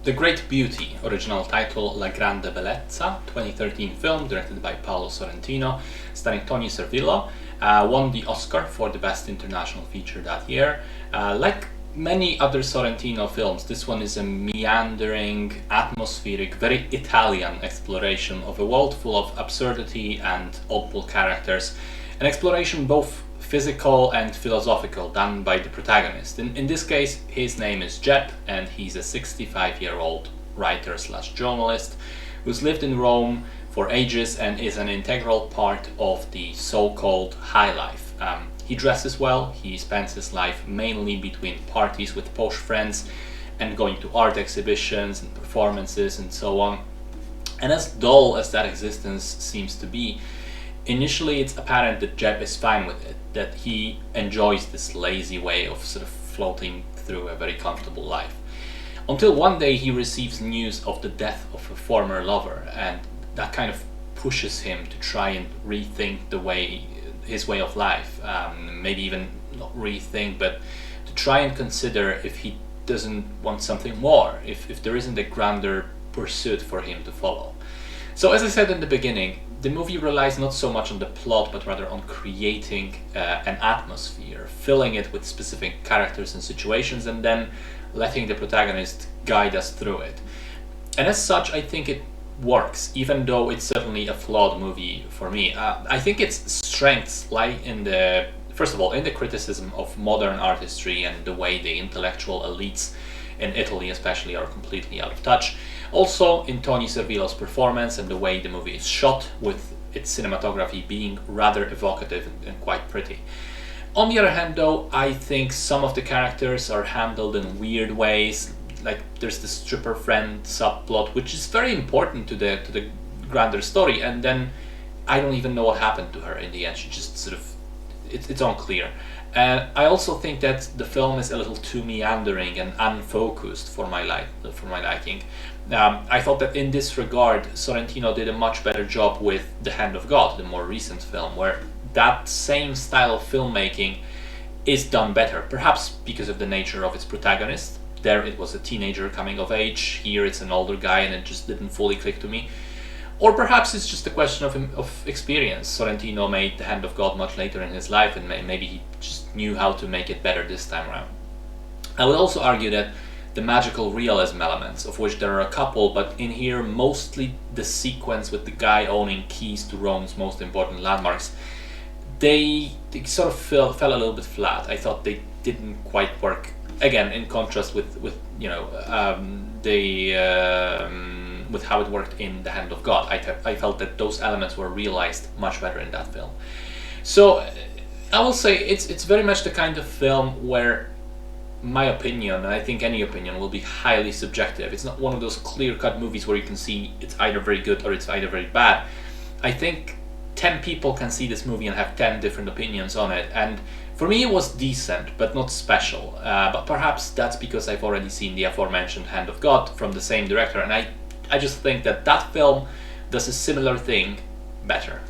The Great Beauty, original title La Grande Bellezza, 2013 film directed by Paolo Sorrentino, starring Tony Servillo, won the Oscar for the Best International Feature that year. Like many other Sorrentino films, this one is a meandering, atmospheric, very Italian exploration of a world full of absurdity and oddball characters, an exploration both physical and philosophical done by the protagonist. In this case, his name is Jep, and he's a 65-year-old writer/journalist who's lived in Rome for ages and is an integral part of the so-called high life. He dresses well, he spends his life mainly between parties with posh friends and going to art exhibitions and performances and so on. And as dull as that existence seems to be, initially it's apparent that Jep is fine with it, that he enjoys this lazy way of sort of floating through a very comfortable life. Until one day he receives news of the death of a former lover, and that kind of pushes him to try and rethink his way of life. Maybe even not rethink, but to try and consider if he doesn't want something more, if there isn't a grander pursuit for him to follow. So as I said in the beginning, the movie relies not so much on the plot, but rather on creating an atmosphere, filling it with specific characters and situations, and then letting the protagonist guide us through it. And as such, I think it works, even though it's certainly a flawed movie for me. I think its strengths lie first of all, in the criticism of modern artistry and the way the intellectual elites in Italy especially are completely out of touch. Also in Tony Servillo's performance and the way the movie is shot, with its cinematography being rather evocative and quite pretty. On the other hand though, I think some of the characters are handled in weird ways. Like there's the stripper friend subplot, which is very important to the grander story, and then I don't even know what happened to her in the end. She just sort of, it's unclear. And I also think that the film is a little too meandering and unfocused for my liking. I thought that in this regard, Sorrentino did a much better job with The Hand of God, the more recent film, where that same style of filmmaking is done better, perhaps because of the nature of its protagonist. There it was a teenager coming of age, here it's an older guy, and it just didn't fully click to me. Or perhaps it's just a question of experience. Sorrentino made The Hand of God much later in his life, and maybe he just knew how to make it better this time around. I would also argue that the magical realism elements, of which there are a couple, but in here mostly the sequence with the guy owning keys to Rome's most important landmarks, they sort of fell a little bit flat. I thought they didn't quite work. Again, in contrast with how it worked in The Hand of God. I felt that those elements were realized much better in that film. So I will say it's very much the kind of film where my opinion, and I think any opinion, will be highly subjective. It's not one of those clear-cut movies where you can see it's either very good or it's either very bad. I think 10 people can see this movie and have 10 different opinions on it, and for me it was decent, but not special. But perhaps that's because I've already seen the aforementioned Hand of God from the same director, and I just think that film does a similar thing better.